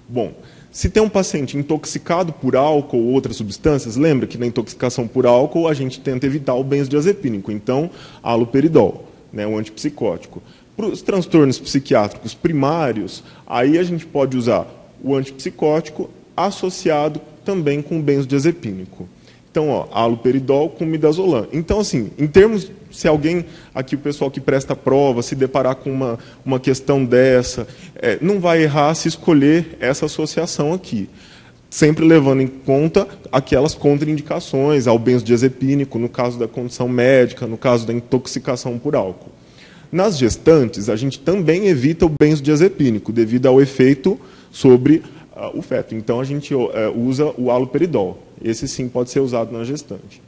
Bom, se tem um paciente intoxicado por álcool ou outras substâncias, lembra que na intoxicação por álcool a gente tenta evitar o benzodiazepínico, então haloperidol, né, um antipsicótico. Para os transtornos psiquiátricos primários, aí a gente pode usar o antipsicótico associado também com o benzodiazepínico. Então, ó, haloperidol com midazolam. Então, assim, em termos, se alguém, aqui o pessoal que presta prova, se deparar com uma questão dessa, não vai errar se escolher essa associação aqui, sempre levando em conta aquelas contraindicações ao benzodiazepínico, no caso da condição médica, no caso da intoxicação por álcool. Nas gestantes, a gente também evita o benzodiazepínico, devido ao efeito sobre o feto. Então, a gente usa o haloperidol. Esse, sim, pode ser usado na gestante.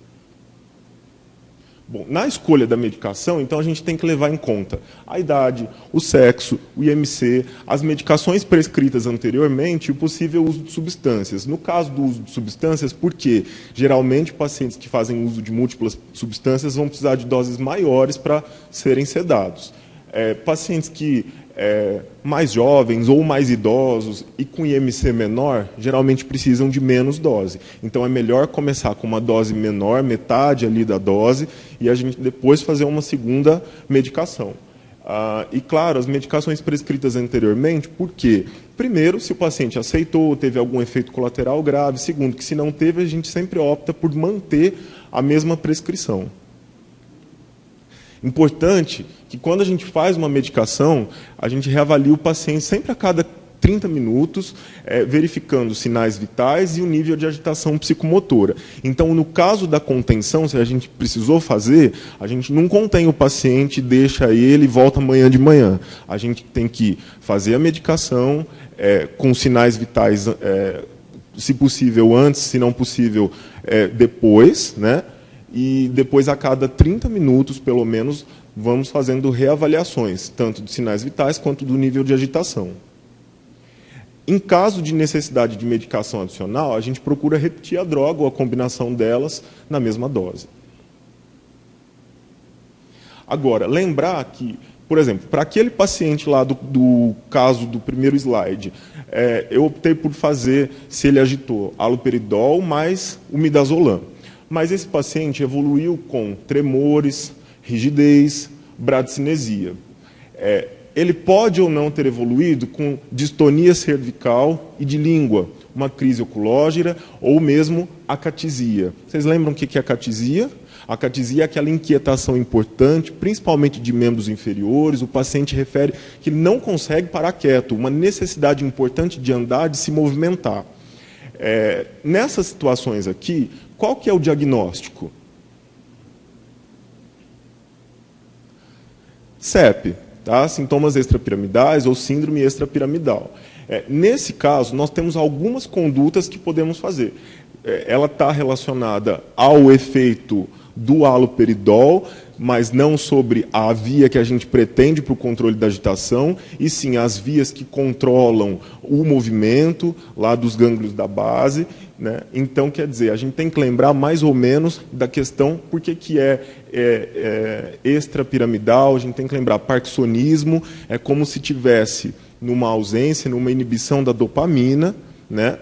Bom, na escolha da medicação, então, a gente tem que levar em conta a idade, o sexo, o IMC, as medicações prescritas anteriormente e o possível uso de substâncias. No caso do uso de substâncias, porque geralmente pacientes que fazem uso de múltiplas substâncias vão precisar de doses maiores para serem sedados. Pacientes que mais jovens ou mais idosos e com IMC menor, geralmente precisam de menos dose. Então, é melhor começar com uma dose menor, metade ali da dose, e a gente depois fazer uma segunda medicação. E, claro, as medicações prescritas anteriormente, por quê? Primeiro, se o paciente aceitou, teve algum efeito colateral grave. Segundo, que se não teve, a gente sempre opta por manter a mesma prescrição. Importante que, quando a gente faz uma medicação, a gente reavalia o paciente sempre a cada 30 minutos, verificando sinais vitais e o nível de agitação psicomotora. Então, no caso da contenção, se a gente precisou fazer, a gente não contém o paciente, deixa ele e volta amanhã de manhã. A gente tem que fazer a medicação com sinais vitais, se possível antes, se não possível depois, né? E depois, a cada 30 minutos, pelo menos, vamos fazendo reavaliações, tanto de sinais vitais quanto do nível de agitação. Em caso de necessidade de medicação adicional, a gente procura repetir a droga ou a combinação delas na mesma dose. Agora, lembrar que, por exemplo, para aquele paciente lá do caso do primeiro slide, eu optei por fazer, se ele agitou, haloperidol mais o midazolam. Mas esse paciente evoluiu com tremores, rigidez, bradicinesia. Ele pode ou não ter evoluído com distonia cervical e de língua, uma crise oculógera ou mesmo acatisia. Vocês lembram o que é acatisia? A acatisia é aquela inquietação importante, principalmente de membros inferiores. O paciente refere que ele não consegue parar quieto, uma necessidade importante de andar, de se movimentar. Nessas situações aqui, qual que é o diagnóstico? CEP, tá? Sintomas extrapiramidais ou síndrome extrapiramidal. Nesse caso, nós temos algumas condutas que podemos fazer. Ela está relacionada ao efeito do haloperidol, mas não sobre a via que a gente pretende para o controle da agitação, e sim as vias que controlam o movimento lá dos gânglios da base, né? Então, quer dizer, a gente tem que lembrar mais ou menos da questão, por que é extrapiramidal. A gente tem que lembrar, parkinsonismo é como se tivesse numa ausência, numa inibição da dopamina, né?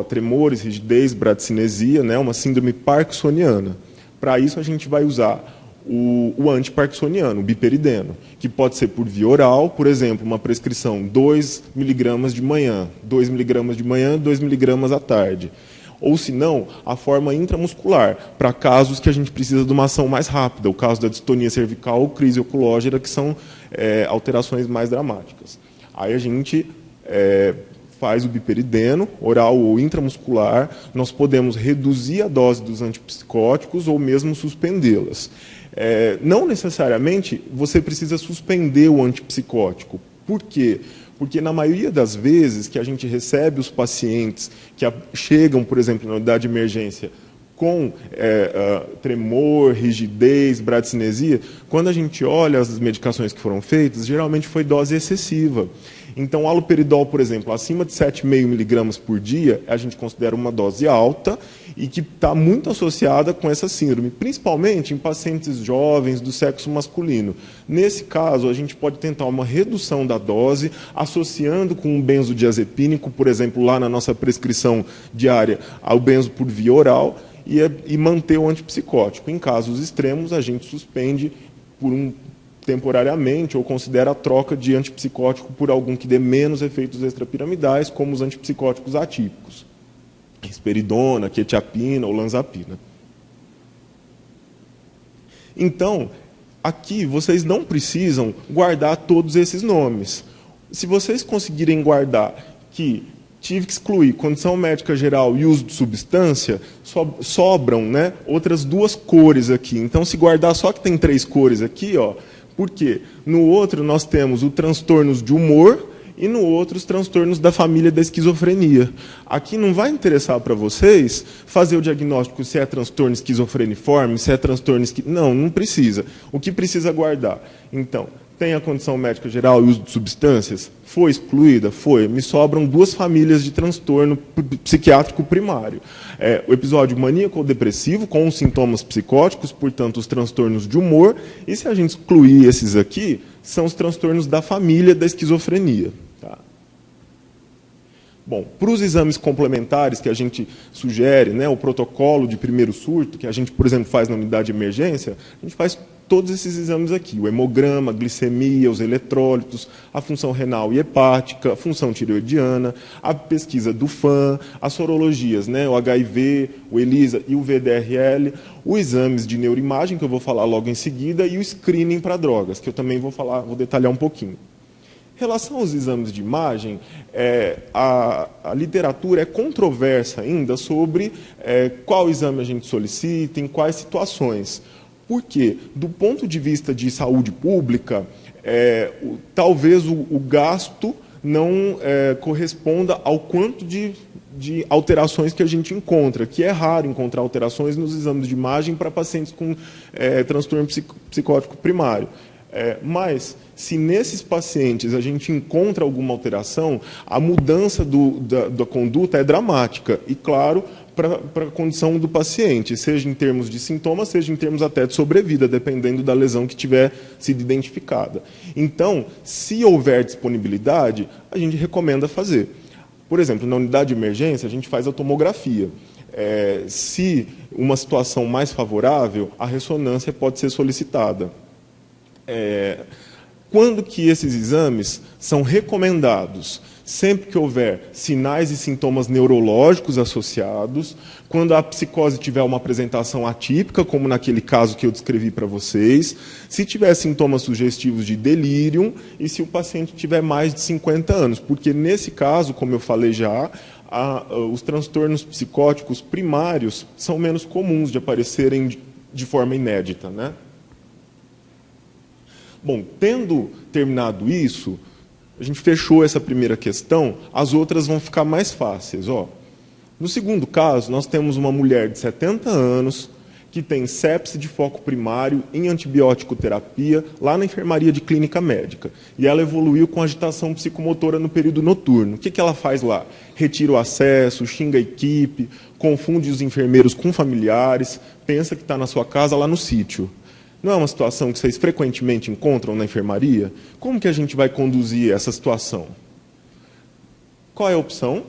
Tremores, rigidez, bradicinesia, né? Uma síndrome parkinsoniana. Para isso, a gente vai usar o antiparkinsoniano, o biperideno, que pode ser por via oral, por exemplo, uma prescrição 2 mg de manhã, 2 mg de manhã, 2 mg à tarde. Ou, se não, a forma intramuscular, para casos que a gente precisa de uma ação mais rápida, o caso da distonia cervical ou crise oculógera, que são alterações mais dramáticas. Aí a gente faz o biperideno, oral ou intramuscular. Nós podemos reduzir a dose dos antipsicóticos ou mesmo suspendê-las. Não necessariamente você precisa suspender o antipsicótico. Por quê? Porque, na maioria das vezes que a gente recebe os pacientes que chegam, por exemplo, na unidade de emergência com tremor, rigidez, bradicinesia, quando a gente olha as medicações que foram feitas, geralmente foi dose excessiva. Então, o haloperidol, por exemplo, acima de 7,5 miligramas por dia, a gente considera uma dose alta e que está muito associada com essa síndrome, principalmente em pacientes jovens do sexo masculino. Nesse caso, a gente pode tentar uma redução da dose, associando com um benzodiazepínico, por exemplo, lá na nossa prescrição diária, ao benzo por via oral, e manter o antipsicótico. Em casos extremos, a gente suspende temporariamente ou considera a troca de antipsicótico por algum que dê menos efeitos extrapiramidais, como os antipsicóticos atípicos, risperidona, quetiapina ou olanzapina. Então, aqui vocês não precisam guardar todos esses nomes. Se vocês conseguirem guardar que tive que excluir condição médica geral e uso de substância, sobram, né, outras 2 cores aqui. Então, se guardar só que tem 3 cores aqui, ó, por quê? No outro, nós temos os transtornos de humor e no outro, os transtornos da família da esquizofrenia. Aqui não vai interessar para vocês fazer o diagnóstico se é transtorno esquizofreniforme, se é transtorno... Não precisa. O que precisa guardar? Então, tem a condição médica geral e uso de substâncias? Foi excluída? Foi. Me sobram 2 famílias de transtorno psiquiátrico primário. O episódio maníaco ou depressivo, com os sintomas psicóticos, portanto, os transtornos de humor. E se a gente excluir esses aqui, são os transtornos da família da esquizofrenia. Tá? Bom, para os exames complementares que a gente sugere, né, o protocolo de primeiro surto, que a gente, por exemplo, faz na unidade de emergência, a gente faz todos esses exames aqui, o hemograma, a glicemia, os eletrólitos, a função renal e hepática, a função tireoidiana, a pesquisa do FAM, as sorologias, né, o HIV, o ELISA e o VDRL, os exames de neuroimagem, que eu vou falar logo em seguida, e o screening para drogas, que eu também vou detalhar um pouquinho. Em relação aos exames de imagem, a literatura é controversa ainda sobre qual exame a gente solicita, em quais situações. Porque, do ponto de vista de saúde pública, talvez o gasto não corresponda ao quanto de alterações que a gente encontra, que é raro encontrar alterações nos exames de imagem para pacientes com transtorno psicótico primário. Mas, se nesses pacientes a gente encontra alguma alteração, a mudança da conduta é dramática. E, claro, para a condição do paciente, seja em termos de sintomas, seja em termos até de sobrevida, dependendo da lesão que tiver sido identificada. Então, se houver disponibilidade, a gente recomenda fazer. Por exemplo, na unidade de emergência, a gente faz a tomografia. Se uma situação mais favorável, a ressonância pode ser solicitada. Quando que esses exames são recomendados? Sempre que houver sinais e sintomas neurológicos associados, quando a psicose tiver uma apresentação atípica, como naquele caso que eu descrevi para vocês, se tiver sintomas sugestivos de delírio e se o paciente tiver mais de 50 anos, porque nesse caso, como eu falei já, os transtornos psicóticos primários são menos comuns de aparecerem de forma inédita, né? Bom, tendo terminado isso, a gente fechou essa primeira questão, as outras vão ficar mais fáceis. No segundo caso, nós temos uma mulher de 70 anos que tem sepse de foco primário em antibiótico terapia lá na enfermaria de clínica médica. E ela evoluiu com agitação psicomotora no período noturno. O que ela faz lá? Retira o acesso, xinga a equipe, confunde os enfermeiros com familiares, pensa que está na sua casa lá no sítio. Não é uma situação que vocês frequentemente encontram na enfermaria? Como que a gente vai conduzir essa situação? Qual é a opção?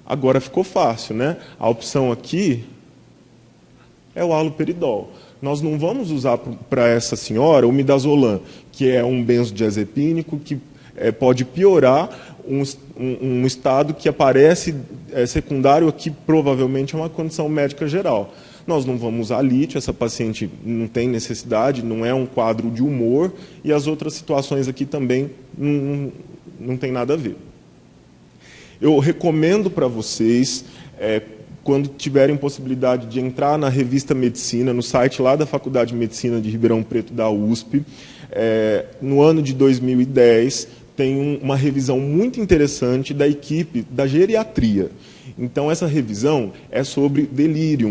Agora ficou fácil, né? A opção aqui é o haloperidol. Nós não vamos usar para essa senhora o midazolam, que é um benzodiazepínico que pode piorar um estado que aparece secundário aqui, provavelmente é uma condição médica geral. Nós não vamos usar lítio, essa paciente não tem necessidade, não é um quadro de humor, e as outras situações aqui também não tem nada a ver. Eu recomendo para vocês, quando tiverem possibilidade de entrar na revista Medicina, no site lá da Faculdade de Medicina de Ribeirão Preto da USP, no ano de 2010, tem uma revisão muito interessante da equipe da geriatria. Então, essa revisão é sobre delírio.